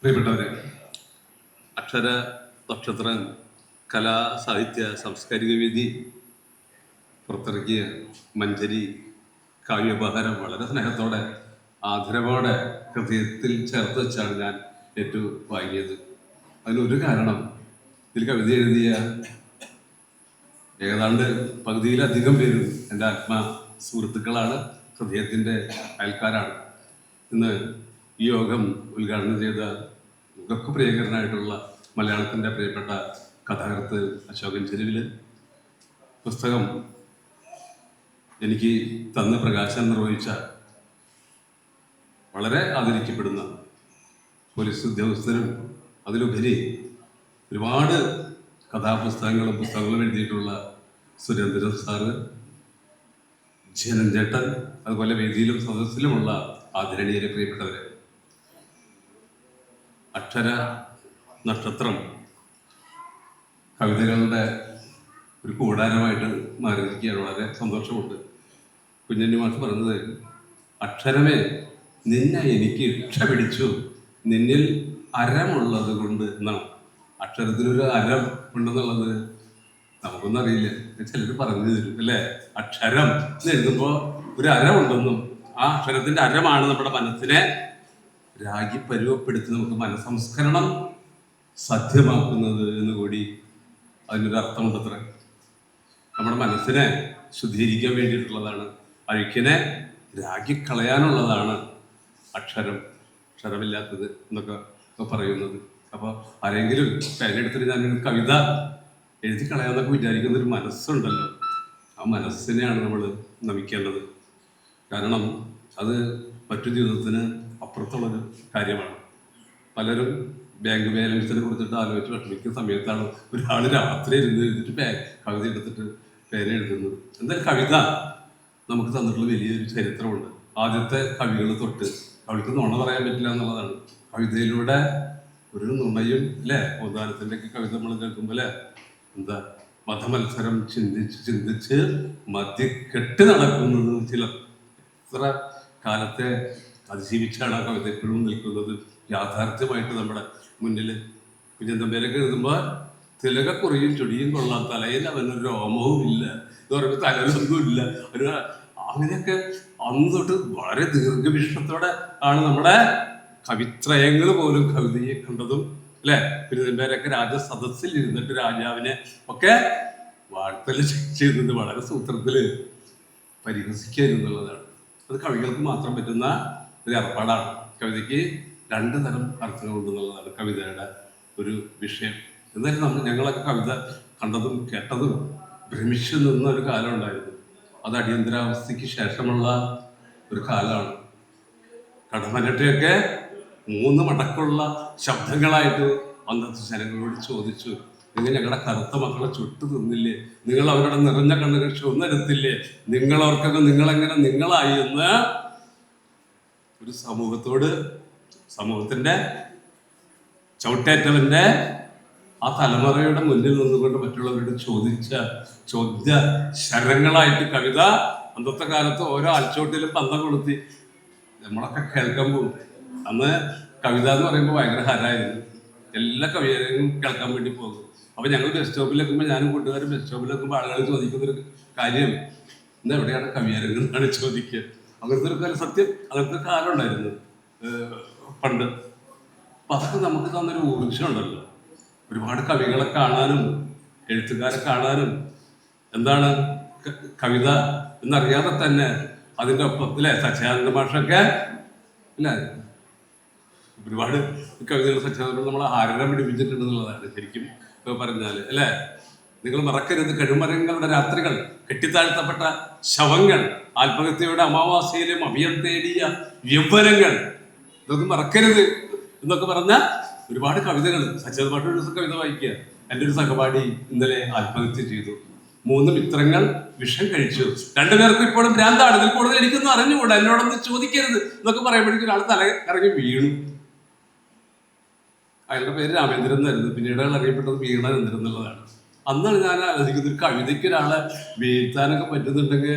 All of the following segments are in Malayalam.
പ്രിയപ്പെട്ടവരെ, അക്ഷര നക്ഷത്രം കലാ സാഹിത്യ സാംസ്കാരിക വേദി പുറത്തിറക്കിയ മഞ്ചരി കാവ്യോപഹാരം വളരെ സ്നേഹത്തോടെ ആദരവോടെ ഹൃദയത്തിൽ ചേർത്ത് വെച്ചാണ് ഞാൻ വാങ്ങിയത്. അതിനൊരു കാരണം, ഇതിൽ കവിത എഴുതിയ ഏതാണ്ട് പകുതിയിലധികം പേരും എൻ്റെ ആത്മാ സുഹൃത്തുക്കളാണ്, ഹൃദയത്തിൻ്റെ അയൽക്കാരാണ്. ഇന്ന് ഈ യോഗം ഉദ്ഘാടനം ചെയ്ത ഇതൊക്കെ പ്രിയങ്കരനായിട്ടുള്ള മലയാളത്തിൻ്റെ പ്രിയപ്പെട്ട കഥാകൃത്ത് അശോകൻ ചെരുവിൽ പുസ്തകം എനിക്ക് തന്ന് പ്രകാശനം നിർവഹിച്ച വളരെ ആദരിക്കപ്പെടുന്ന പോലീസ് ഉദ്യോഗസ്ഥരും അതിലുപരി ഒരുപാട് പുസ്തകങ്ങളും എഴുതിയിട്ടുള്ള സുരേന്ദ്രൻ സാറ്, ജനഞ്ചേട്ടൻ, അതുപോലെ വേദിയിലും സദസ്സിലുമുള്ള ആദരണീയരെ, പ്രിയപ്പെട്ടവരെ, അക്ഷര നക്ഷത്രം കവിതകളുടെ ഒരു കൂടാരമായിട്ട് മാറിയിരിക്കുകയാണ്. വളരെ സന്തോഷമുണ്ട്. കുഞ്ഞുണ്ണി മാഷ് പറഞ്ഞത്, അക്ഷരമേ നിന്നെ എനിക്ക് ഇഷ്ടപിടിച്ചു, നിന്നിൽ അരമുള്ളത് കൊണ്ട് എന്നാണ്. അക്ഷരത്തിനൊരു അരം ഉണ്ടെന്നുള്ളത് നമുക്കൊന്നും അറിയില്ല, ചിലർ പറഞ്ഞു തരും അല്ലേ. അക്ഷരം എന്ന് എഴുതുമ്പോൾ ഒരു അരമുണ്ടെന്നും ആ അക്ഷരത്തിന്റെ അരമാണ് നമ്മുടെ മനസ്സിനെ രാഗി പരുവപ്പെടുത്തി നമുക്ക് മനസ്സംസ്കരണം സാധ്യമാക്കുന്നത് എന്ന് കൂടി അതിനൊരു അർത്ഥമുണ്ടത്ര. നമ്മുടെ മനസ്സിനെ ശുദ്ധീകരിക്കാൻ വേണ്ടിയിട്ടുള്ളതാണ്, അഴുക്കിനെ രാഗിക്കളയാനുള്ളതാണ് അക്ഷരമില്ലാത്തത് എന്നൊക്കെ പറയുന്നത്. അപ്പോൾ ആരെങ്കിലും പേരെടുത്തിട്ട് ഞാനൊരു കവിത എഴുതി കളയാന്നൊക്കെ വിചാരിക്കുന്ന ഒരു മനസ്സുണ്ടല്ലോ, ആ മനസ്സിനെയാണ് നമ്മൾ നമിക്കേണ്ടത്. കാരണം അത് മറ്റു ജീവിതത്തിന് അപ്പുറത്തുള്ളൊരു കാര്യമാണ്. പലരും ബാങ്ക് ബാലൻസിനെ കുറിച്ചിട്ട് ആലോചിച്ച് വിഷമിക്കുന്ന സമയത്താണ് ഒരാൾ രാത്രി എഴുതിയിട്ട് കവിത എടുത്തിട്ട് പേന എഴുതുന്നത്. എന്തായാലും കവിത നമുക്ക് തന്നിട്ടുള്ള വലിയൊരു ചരിത്രമുണ്ട്. ആദ്യത്തെ കവികൾ തൊട്ട്, കവിക്ക് നുണ പറയാൻ പറ്റില്ല എന്നുള്ളതാണ്. കവിതയിലൂടെ ഒരു നുണയും അല്ലേ. ഉദാഹരണത്തിൻ്റെ ഒക്കെ കവിത നമ്മൾ കേൾക്കുമ്പോൾ അല്ലേ, എന്താ മതമത്സരം ചിന്തിച്ച് മദ്യക്കെട്ട് നടക്കുന്നത് ചിലർ. എത്ര കാലത്തെ അതിജീവിച്ചാണ് ആ കവിത എപ്പോഴും നിൽക്കുന്നത്, യാഥാർത്ഥ്യമായിട്ട് നമ്മുടെ മുന്നിൽ. കുഞ്ഞന്തമ്പേരൊക്കെ എഴുതുമ്പോൾ തിലകക്കുറിയും ചൊടിയും കൊള്ളാം, തലയിൽ അവനൊരു രോമവും ഇല്ല എന്ന് പറയുമ്പോൾ തലയിലൊന്നും ഇല്ല. ഒരു അങ്ങനെയൊക്കെ അന്ന് തൊട്ട് വളരെ ദീർഘവീക്ഷണത്തോടെ ആണ് നമ്മുടെ കവിത്രയങ്ങൾ പോലും കവിതയെ കണ്ടതും അല്ലെ. കുഞ്ഞന്തമ്പേരൊക്കെ രാജസദസ്സിൽ ഇരുന്നിട്ട് രാജാവിനെ ഒക്കെ വാഴ്ത്തല് ചെയ്തത് വളരെ സൂത്രത്തില് പരിഹസിക്കാനുള്ളതാണ്. അത് കവികൾക്ക് മാത്രം പറ്റുന്ന ഒരു ഏർപ്പാടാണ്. കവിതയ്ക്ക് രണ്ട് തരം അർത്ഥങ്ങളുണ്ടെന്നുള്ളതാണ് കവിതയുടെ ഒരു വിഷയം. എന്നാലും ഞങ്ങളൊക്കെ കവിത കണ്ടതും കേട്ടതും ഭ്രമിച്ചു നിന്ന ഒരു കാലം ഉണ്ടായിരുന്നു. അത് അടിയന്തരാവസ്ഥയ്ക്ക് ശേഷമുള്ള ഒരു കാലമാണ്. കടമനട്ടയൊക്കെ 3 മടക്കുള്ള ശബ്ദങ്ങളായിട്ട് അന്നത്തെ ജനങ്ങളോട് ചോദിച്ചു, നിങ്ങൾ ഞങ്ങളുടെ കറുത്ത മക്കളെ ചുട്ടു തിന്നില്ലേ, നിങ്ങൾ അവരുടെ നിറഞ്ഞ കണ്ണുകൾ ചുവന്നെടുത്തില്ലേ, നിങ്ങളവർക്കൊക്കെ നിങ്ങളെങ്ങനെ നിങ്ങളായി എന്ന് ഒരു സമൂഹത്തിന്റെ ചവിട്ടേറ്റവന്റെ ആ തലമുറയുടെ മുന്നിൽ നിന്നുകൊണ്ട് മറ്റുള്ളവരോട് ചോദിച്ച ചോദ്യ ശരങ്ങളായിട്ട് കവിത അന്നത്തെ കാലത്ത് ഓരോ ആൽച്ചോട്ടിലും പന്തം കൊളുത്തി നമ്മളൊക്കെ കേൾക്കാൻ പോകും. അന്ന് കവിത എന്ന് പറയുമ്പോൾ ഭയങ്കര ഹരായിരുന്നു. എല്ലാ കവിതയും കേൾക്കാൻ വേണ്ടി പോകും. അപ്പൊ ഞങ്ങൾ ബസ് സ്റ്റോപ്പിലെക്കുമ്പോൾ, ഞാനും കൂട്ടുകാരും ബസ് സ്റ്റോപ്പിലെക്കുമ്പോൾ ആളുകൾ ചോദിക്കുന്നൊരു കാര്യം, ഇന്ന് എവിടെയാണ് കവിയരങ്ങ് എന്നാണ് ചോദിക്കുക. അങ്ങനത്തെ ഒരു കാലം, സത്യം അങ്ങനത്തെ കാലം ഉണ്ടായിരുന്നു പണ്ട്. അപ്പൊ അതൊക്കെ നമുക്ക് തന്നൊരു ഊർജ്ജം ഉണ്ടല്ലോ. ഒരുപാട് കവികളെ കാണാനും എഴുത്തുകാരെ കാണാനും, എന്താണ് കവിത എന്നറിയാതെ തന്നെ അതിൻ്റെ ഒപ്പം അല്ലെ സച്ചിദാനന്ദ മാഷൊക്കെ അല്ലേ, ഒരുപാട് കവിതകൾ സച്ചിദാനന്ദ നമ്മളെ ആരരം പിടിപ്പിച്ചിട്ടുണ്ടെന്നുള്ളതാണ് ശരിക്കും പറഞ്ഞാൽ അല്ലേ. നിങ്ങൾ മറക്കരുത് കഴിമരങ്ങളുടെ രാത്രികൾ, കെട്ടിത്താഴ്ത്തപ്പെട്ട ശവങ്ങൾ, ആത്മഹത്യയുടെ അമാവാസ്യയിലും അഭയം തേടിയ യൗവനങ്ങൾ, ഇതൊന്നും മറക്കരുത് എന്നൊക്കെ പറഞ്ഞ ഒരുപാട് കവിതകൾ. സച്ചിദാനന്ദ മാഷ് ഒരു ദിവസം കവിത വായിക്കുക, എൻ്റെ ഒരു സഹപാഠി ഇന്നലെ ആത്മഹത്യ ചെയ്തു, 3 മിത്രങ്ങൾ വിഷം കഴിച്ചു, 2 പേർക്കും ഇപ്പോഴും ഭ്രാന്താണ്, ഇതിൽ കൂടുതൽ എനിക്കൊന്നും അറിഞ്ഞുകൂടാ, എന്നോടൊന്നും ചോദിക്കരുത് എന്നൊക്കെ പറയുമ്പോഴേക്കും ഒരാൾ തല ഇറങ്ങി വീണു. അയാളുടെ പേര് രാമേന്ദ്രൻ എന്നായിരുന്നു. പിന്നീട് അയാൾ അറിയപ്പെട്ടത് വീണേന്ദ്രൻ എന്നുള്ളതാണ്. അന്നാണ് ഞാൻ ആലോചിക്കുന്നത്, ഒരു കവിതയ്ക്ക് ഒരാളെ വീഴ്ത്താനൊക്കെ പറ്റുന്നുണ്ടെങ്കിൽ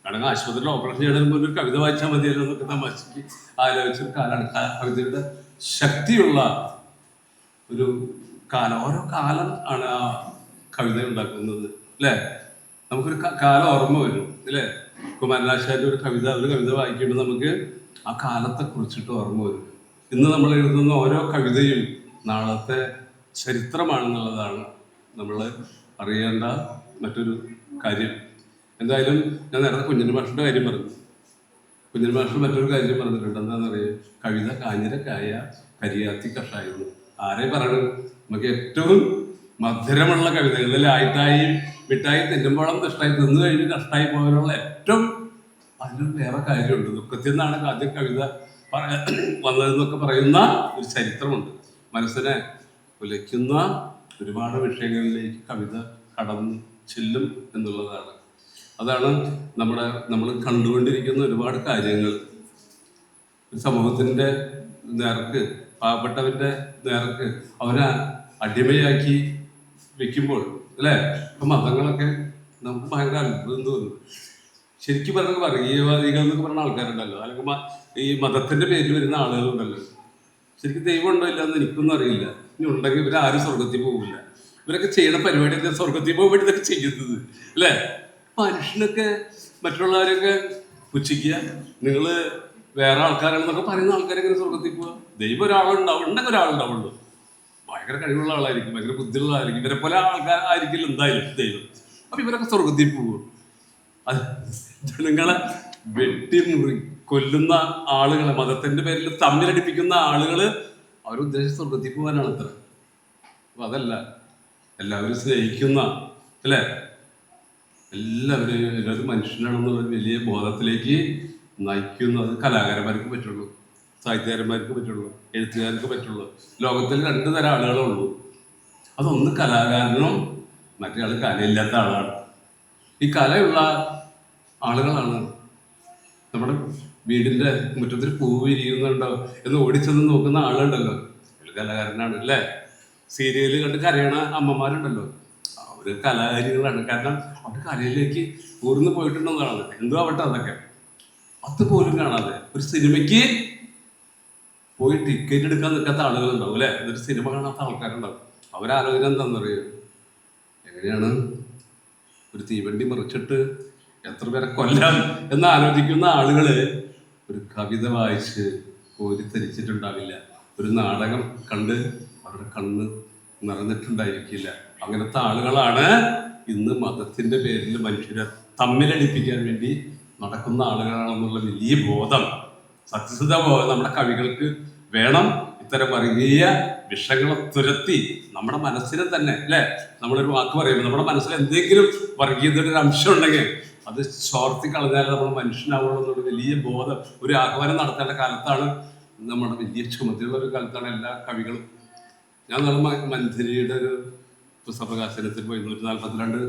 വേണമെങ്കിൽ ആശുപത്രിയിൽ ഓപ്പറേഷൻ ചെയ്യണമെങ്കിൽ ഒരു കവിത വായിച്ചാൽ മതിയല്ലോ എന്നൊക്കെ തമാശയ്ക്ക് ആലോചിച്ചൊരു കാലമാണ്. കവിതയുടെ ശക്തിയുള്ള ഒരു കാലം. ഓരോ കാലം ആണ് ആ കവിത ഉണ്ടാക്കുന്നത് അല്ലേ. നമുക്കൊരു കാലം ഓർമ്മ വരും അല്ലേ. കുമാരനാശാന്റെ ഒരു കവിത വായിക്കുമ്പോൾ നമുക്ക് ആ കാലത്തെ കുറിച്ചിട്ട് ഓർമ്മ വരും. ഇന്ന് നമ്മൾ എഴുതുന്ന ഓരോ കവിതയും നാളത്തെ ചരിത്രമാണെന്നുള്ളതാണ് നമ്മൾ അറിയേണ്ട മറ്റൊരു കാര്യം. എന്തായാലും ഞാൻ നേരത്തെ കുഞ്ഞിന് മാഷിന്റെ കാര്യം പറഞ്ഞു. കുഞ്ഞിന് മാഷ് മറ്റൊരു കാര്യം പറഞ്ഞിട്ടുണ്ട്. എന്താണെന്നറിയാം, കവിത കാഞ്ഞിരക്കായ കരിയാത്തി കഷായിരുന്നു. ആരെ പറയണം? നമുക്ക് ഏറ്റവും മധുരമുള്ള കവിതകളിൽ ആയിട്ടായി മിഠായി തിന്നുമ്പോഴും കഷ്ടായി തിന്നു കഴിഞ്ഞ് കഷ്ടായി പോകാനുള്ള ഏറ്റവും അതിനൊരു വേറെ കാര്യമുണ്ട്. ദുഃഖത്തിൽ നിന്നാണ് ആദ്യം കവിത വന്നതെന്നൊക്കെ പറയുന്ന ഒരു ചരിത്രമുണ്ട്. മനസ്സിനെ ഉലയ്ക്കുന്ന ഒരുപാട് വിഷയങ്ങളിലേക്ക് കവിത കടന്നു ചെല്ലും എന്നുള്ളതാണ്. അതാണ് നമ്മൾ കണ്ടുകൊണ്ടിരിക്കുന്ന ഒരുപാട് കാര്യങ്ങൾ. സമൂഹത്തിൻ്റെ നേർക്ക്, പാവപ്പെട്ടവൻ്റെ നേർക്ക് അവനെ അടിമയാക്കി വെക്കുമ്പോൾ അല്ലേ, ഇപ്പം മതങ്ങളൊക്കെ നമുക്ക് ഭയങ്കര അത്ഭുതം തോന്നും. ശരിക്കും പറഞ്ഞ വർഗീയവാദികൾ എന്നൊക്കെ പറഞ്ഞ ആൾക്കാരുണ്ടല്ലോ, അല്ലെങ്കിൽ ഈ മതത്തിൻ്റെ പേരിൽ വരുന്ന ആളുകളുണ്ടല്ലോ. ശരിക്കും ദൈവം ഉണ്ടോ ഇല്ലയെന്ന് എനിക്കൊന്നും അറിയില്ല. ഇനി ഉണ്ടെങ്കിൽ ഇവരാരും സ്വർഗത്തിൽ പോകില്ല. ഇവരൊക്കെ ചെയ്യണ പരിപാടിയൊക്കെ സ്വർഗത്തിൽ പോകാൻ വേണ്ടി ഇതൊക്കെ ചെയ്യുന്നത് അല്ലേ. മനുഷ്യനൊക്കെ മറ്റുള്ളവരൊക്കെ പുച്ഛിക്കുക, നിങ്ങൾ വേറെ ആൾക്കാരാണെന്നൊക്കെ പറയുന്ന ആൾക്കാരെങ്ങനെ സ്വർഗത്തിൽ പോവുക? ദൈവം ഒരാളുണ്ടാവും, ഉണ്ടെങ്കിൽ ഒരാളുണ്ടാവുള്ളൂ. ഭയങ്കര കഴിവുള്ള ആളായിരിക്കും, ഭയങ്കര ബുദ്ധിയുള്ള ആളായിരിക്കും. ഇവരെ പോലെ ആൾക്കാർ ആയിരിക്കില്ല എന്തായാലും ദൈവം. അപ്പൊ ഇവരൊക്കെ സ്വർഗത്തിൽ പോകും. അത് ജനങ്ങളെ വെട്ടിമുറി കൊല്ലുന്ന ആളുകളെ, മതത്തിന്റെ പേരിൽ തമ്മിലടിപ്പിക്കുന്ന ആളുകള് അവരുദ്ദേശിച്ച സ്വർഗത്തിൽ പോകാനാണ് അത്ര. അപ്പൊ അതല്ല, എല്ലാവരും സ്നേഹിക്കുന്ന അല്ലേ, എല്ലാവരും മനുഷ്യനാണെന്നുള്ള വലിയ ബോധത്തിലേക്ക് നയിക്കുന്നത് കലാകാരന്മാർക്ക് പറ്റുള്ളൂ, സാഹിത്യകാരന്മാർക്ക് പറ്റുള്ളൂ, എഴുത്തുകാർക്ക് പറ്റുള്ളൂ. ലോകത്തിൽ 2 തരം ആളുകളേ ഉള്ളൂ. അതൊന്ന് കലാകാരനും, മറ്റേ ആൾ കലയില്ലാത്ത ആളാണ്. ഈ കലയുള്ള ആളുകളാണ് നമ്മുടെ വീടിൻ്റെ മുറ്റത്തിൽ പൂവ് വിരിയുന്നുണ്ടോ എന്ന് ഓടിച്ചെന്ന് നോക്കുന്ന ആളുണ്ടല്ലോ, ഒരു കലാകാരനാണ് അല്ലേ. സീരിയൽ കണ്ട് കരയണ അമ്മമാരുണ്ടല്ലോ, അവർ കലാകാരികളാണ്. കാരണം അവർ കലയിലേക്ക് ഊർന്ന് പോയിട്ടുണ്ടെന്നാണ്. എന്തോ ആവട്ടെ, അതൊക്കെ അതുപോലും കാണാതെ ഒരു സിനിമയ്ക്ക് പോയി ടിക്കറ്റ് എടുക്കാൻ നിൽക്കാത്ത ആളുകളുണ്ടാവും അല്ലേ. ഇതൊരു സിനിമ കാണാത്ത ആൾക്കാരുണ്ടാവും. അവരാലോചന എന്താണെന്നറിയാം, എങ്ങനെയാണ് ഒരു തീവണ്ടി മറിച്ചിട്ട് എത്ര പേരെ കൊല്ലാം എന്ന് ആലോചിക്കുന്ന ആളുകള് ഒരു കവിത വായിച്ച് കോരിത്തരിച്ചിട്ടുണ്ടാവില്ല. ഒരു നാടകം കണ്ട് അവരുടെ കണ്ണ് നിറഞ്ഞിട്ടുണ്ടായിരിക്കില്ല. അങ്ങനത്തെ ആളുകളാണ് ഇന്ന് മതത്തിന്റെ പേരിൽ മനുഷ്യരെ തമ്മിലടിപ്പിക്കാൻ വേണ്ടി നടക്കുന്ന ആളുകളാണെന്നുള്ള വലിയ ബോധം, സത്യസന്ധ ബോധം നമ്മുടെ കവികൾക്ക് വേണം. ഇത്തരം വർഗീയ വിഷയങ്ങളെ തുരത്തി നമ്മുടെ മനസ്സിനെ തന്നെ അല്ലേ, നമ്മളൊരു വാക്ക് പറയുമ്പോൾ നമ്മുടെ മനസ്സിൽ എന്തെങ്കിലും വർഗീയതയുടെ ഒരു അംശം ഉണ്ടെങ്കിൽ അത് ചോർത്തി കളഞ്ഞാൽ നമ്മൾ മനുഷ്യനാവുള്ളൂ എന്നുള്ള വലിയ ബോധം, ഒരു ആഹ്വാനം നടത്തേണ്ട കാലത്താണ്, നമ്മുടെ വലിയ ചുമതലയുള്ള ഒരു കാലത്താണ് എല്ലാ കവികളും. ഞാൻ നമ്മൾ മഞ്ജരിയുടെ ഒരു പുസ്തക പ്രകാശനത്തിൽ പോയി 142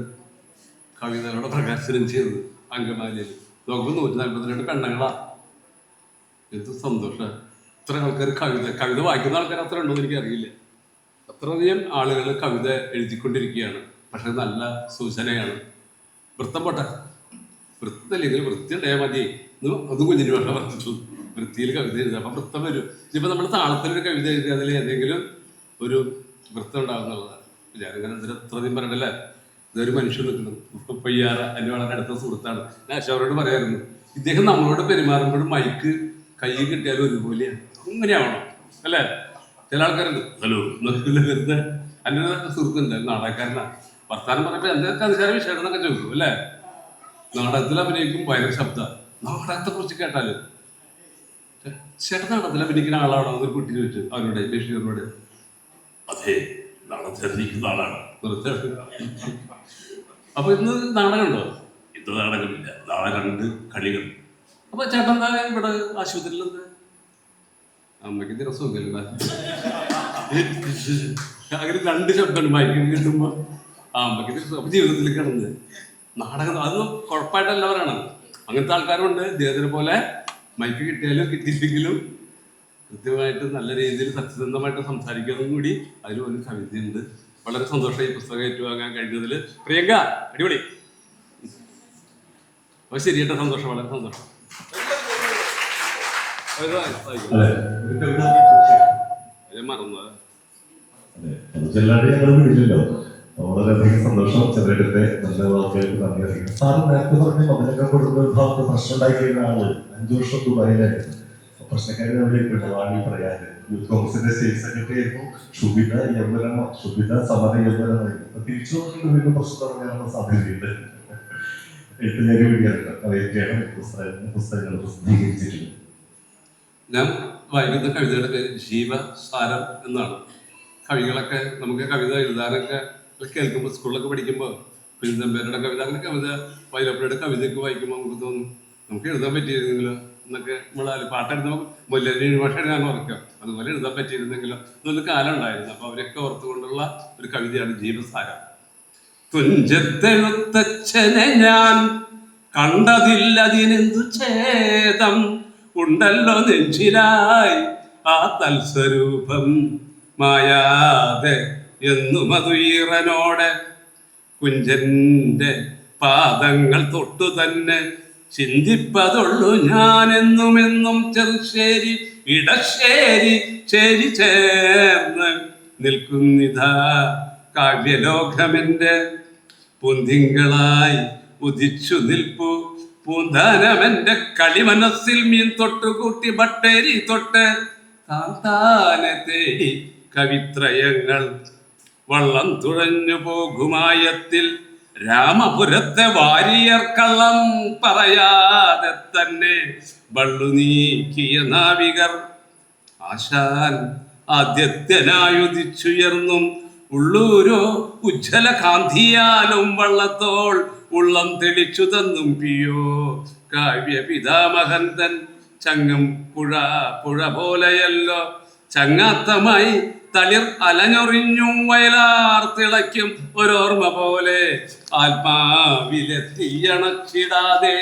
കവിതകളുടെ പ്രകാശനം ചെയ്തത് അങ്കമാലിയിൽ. നോക്കുമ്പോൾ 142 പെണ്ണുങ്ങളാ. എന്ത് സന്തോഷം! ഇത്ര ആൾക്കാർ കവിത വായിക്കുന്ന ആൾക്കാർ അത്ര ഉണ്ടോ എന്ന് എനിക്കറിയില്ല. അത്രയധികം ആളുകൾ കവിത എഴുതിക്കൊണ്ടിരിക്കുകയാണ്. പക്ഷെ നല്ല സൂചനയാണ്. വൃത്തം പോട്ടെ, വൃത്തല്ലെങ്കിൽ വൃത്തി ഉണ്ടായാൽ മതി. അതും കുഞ്ഞിന് വേണ്ട പറഞ്ഞിട്ടുള്ളൂ. വൃത്തിയിൽ കവിത എഴുതുക, അപ്പം വൃത്തം വരും. ഇനിയിപ്പോൾ നമ്മൾ താളത്തിലൊരു കവിത എഴുതി അതിൽ ഏതെങ്കിലും ഒരു വൃത്തം ഉണ്ടാകുന്നുള്ളതാണ്. ഞാനിങ്ങനെ ഇത്രയധികം പറയണ്ടല്ലേ. ഇതൊരു മനുഷ്യൻ നിൽക്കണം, ഉപ്പയ്യാറ, എൻ്റെ വളരെ അടുത്ത സുഹൃത്താണ്. ഞാൻ അശോകരോട് പറയായിരുന്നു, ഇദ്ദേഹം നമ്മളോട് പെരുമാറുമ്പോഴും മൈക്ക് കൈ കിട്ടിയാലും ഒരുപോലെയാണ്. അങ്ങനെയാവണം അല്ലേ. ചില ആൾക്കാരുണ്ട് ഹലോ വെറുതെ. എൻ്റെ സുഹൃത്തുണ്ട്, നാടകക്കാരനാണ്. വർത്താനം പറയുമ്പോൾ എന്തൊക്കെ അതിശാല വിഷയം എന്നൊക്കെ ചോദിക്കും അല്ലേ. നാടകത്തിൽ അഭിനയിക്കും, ഭയങ്കര ശബ്ദം. നാടകത്തെ കുറിച്ച് കേട്ടാലും ചേട്ടൻ നാടകത്തിൽ അഭിനയിക്കുന്ന ആളാണോ ഒരു കുട്ടി ചോദിച്ചു അവരോട്, ബഷീറിനോട്. അതെ, നാടകത്തിൽ അഭിനയിക്കുന്ന ആളാണ്. അപ്പൊ ഇന്ന് നാടകമുണ്ടോ? ഇന്ന് നാടകമില്ല, നാളെ 2 കളികൾ. അപ്പൊ ചേട്ടൻ ഇവിടെ ആശുപത്രിയിൽ എന്താ? അമ്മയ്ക്ക് ദിവസമൊക്കെയല്ല. അങ്ങനെ 2 ശബ്ദമാണ് മയക്കം കിട്ടുമ്പോ അമ്മയ്ക്ക് ദിവസം. അപ്പൊ ജീവിതത്തിൽ കിടന്ന് നാടകം അതൊന്നും കുഴപ്പമായിട്ടല്ല പറയണം. അങ്ങനത്തെ ആൾക്കാരുണ്ട്. ഇദ്ദേഹത്തിനെ പോലെ മൈക്ക് കിട്ടിയാലും കിട്ടിയില്ലെങ്കിലും കൃത്യമായിട്ട് നല്ല രീതിയിൽ സത്യസന്ധമായിട്ട് സംസാരിക്കുന്നതും കൂടി അതിൽ ഒരു കവിതയുണ്ട്. വളരെ സന്തോഷമായി ഈ പുസ്തകം ഏറ്റുവാങ്ങാൻ കഴിഞ്ഞതിൽ. പ്രിയങ്ക, അടിപൊളി. അപ്പൊ ശരിയേട്ട, സന്തോഷം, വളരെ സന്തോഷം. മറന്നത്. വളരെയധികം സന്തോഷം. ചെറുകിടത്തെ നല്ല വാക്കുകൾക്ക് നന്ദി അറിയിക്കും. സാറ് നേരത്തെ പറഞ്ഞ മതിലൊക്കെ കൊടുക്കുന്ന വിഭാഗത്തിൽ പ്രശ്നം ഉണ്ടാക്കിയ ആള് 5 വർഷം ദുബായിലായിരുന്നു. പ്രശ്നക്കാരെ അവിടെയൊക്കെ വാങ്ങി പറയാറ് യൂത്ത് കോൺഗ്രസിന്റെ സ്റ്റേറ്റ് സെക്രട്ടറി ആയിരുന്നു. ശുഭിത സമര യൗവനമായിരുന്നു. തിരിച്ചു നോക്കിയിട്ട് വീണ്ടും പ്രശ്നം തുടങ്ങാനുള്ള സാധ്യതയുണ്ട്. എഴുത്തുകാരി വേണ്ടിയാണ് അറിയിക്കുകയാണ് പുസ്തകങ്ങൾ പ്രസിദ്ധീകരിച്ചിട്ടുണ്ട്. ഞാൻ വായിക്കുന്ന കവിതയുടെ പേര് ജീവസാരം എന്നാണ്. കവികളൊക്കെ നമുക്ക് കവിത എഴുതാനൊക്കെ കേൾക്കുമ്പോൾ സ്കൂളിലൊക്കെ പഠിക്കുമ്പോൾ കുഞ്ഞമ്പേരുടെ കവിത അങ്ങനെ കവിത വൈലപ്പുഴയുടെ കവിതയൊക്കെ വായിക്കുമ്പോൾ നമുക്ക് തോന്നും നമുക്ക് എഴുതാൻ പറ്റിയിരുന്നെങ്കിലോ എന്നൊക്കെ നമ്മളാല് പാട്ടെഴുതുമ്പോൾ മുല്ലരി ഭാഷ ഞാൻ ഓർക്കാം അതുപോലെ എഴുതാൻ പറ്റിയിരുന്നെങ്കിലോ എന്നൊരു കാലം ഉണ്ടായിരുന്നു. അപ്പൊ അവരൊക്കെ ഓർത്തുകൊണ്ടുള്ള ഒരു കവിതയാണ് ജീവസാരം. തുഞ്ചത്തെഴുത്തച്ഛനെ ഞാൻ കണ്ടതില്ലതിനെന്തു ഛേദം ഉണ്ടല്ലോ നെഞ്ചിലായി ആ തൽസ്വരൂപം മായാതെ എന്നും അതുയീറനോടെ കുഞ്ചന്റെ പാദങ്ങൾ തൊട്ടു തന്നെ ചിന്തിപ്പതുള്ളു ഞാനെന്നുമെന്നും ചെറുശ്ശേരി ഇടശ്ശേരി ചേരി ചേർന്ന് നിൽക്കുന്നിതാ കാവ്യലോകമെന്റെ പൂന്തിങ്കളായി ഉദിച്ചു നിൽപ്പു പൂന്താനമെന്റെ കളിമനസ്സിൽ മീൻ തൊട്ടുകൂട്ടി ബട്ടേരി തൊട്ട് താനെ തേടി കവിത്രയങ്ങൾ വള്ളം തുഴഞ്ഞു പോകുമായത്തിൽ രാമപുരത്തെ വാരിയർ കള്ളം പറയാതെ തന്നെ വള്ളു നീക്കിയ നാവികർ ആശാൻ ആദ്യത്യനായുദിച്ചുയർന്നും ഉള്ളൂരോ ഉജ്ജ്വല കാന്തിയാലും വള്ളത്തോൾ ഉള്ളം തെളിച്ചു തന്നും പിയോ കാവ്യ പിതാമഹൻ തൻ ചങ്ങം പുഴ പോലെയല്ലോ ചങ്ങാത്തമായി തളിർ അലഞ്ഞൊറിഞ്ഞും വയലാർ തിളയ്ക്കും ഒരോർമ്മ പോലെ ആത്മാവിലെ തീയണച്ചിടാതെ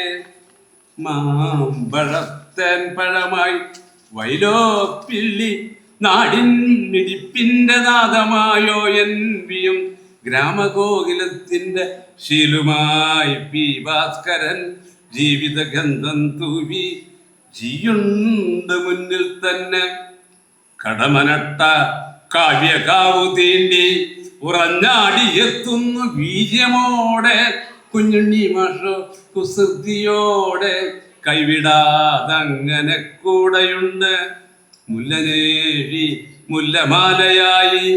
മാമ്പഴത്തേൻ പഴമായി വൈലോപ്പിള്ളി നാടിൻ മിടിപ്പിന്റെ നാദമായോ എന്വിയും ഗ്രാമകോകിലത്തിന്റെ ശീലുമായി പി ഭാസ്കരൻ ജീവിതഗന്ധം തൂവി ജീയുണ്ട് മുന്നിൽ തന്നെ കടമനട്ട കാവ്യകാവു തീണ്ടി ഉറഞ്ഞാടി എത്തുന്നു വീര്യമോടെ കുഞ്ഞുണ്ണി മാഷോ കുസൃതിയോടെ കൈവിടാതങ്ങനെ കൂടെയുണ്ട് മുല്ലനേഴി മുല്ലമാലയായി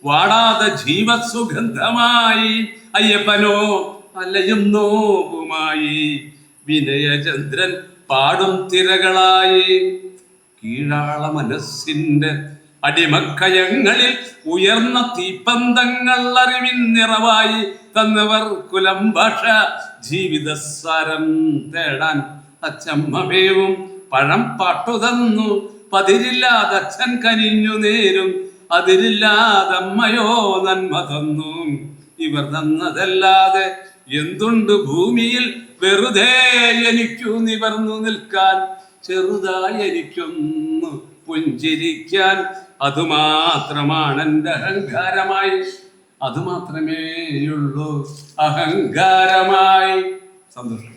വാടാതെ ജീവസുഗന്ധമായി അയ്യപ്പനോ അലയും നോവുമായി വിനയചന്ദ്രൻ പാടും തിരകളായി കീഴാള മനസ്സിന്റെ അടിമക്കയങ്ങളിൽ ഉയർന്ന തീപ്പന്തങ്ങൾ അറിവിൻ നിറവായി തന്നവർ കുലം ഭാഷ ജീവിതസാരം തേടാൻ അച്ചമ്മവേവും പഴം പാട്ടു തന്നു പതിരില്ലാതെ അച്ഛൻ കനിഞ്ഞു നേരും അതിരില്ലാതമ്മയോ നന്മ തന്നു ഇവർ തന്നതല്ലാതെ എന്തുണ്ട് ഭൂമിയിൽ വെറുതെ എനിക്കു നിവർന്നു നിൽക്കാൻ ചെറുതായി എനിക്കൊന്നു പുഞ്ചിരിക്കാൻ അതുമാത്രമാണ് എൻ്റെ അഹങ്കാരമായി അതുമാത്രമേയുള്ളൂ അഹങ്കാരമായി. സന്തോഷം.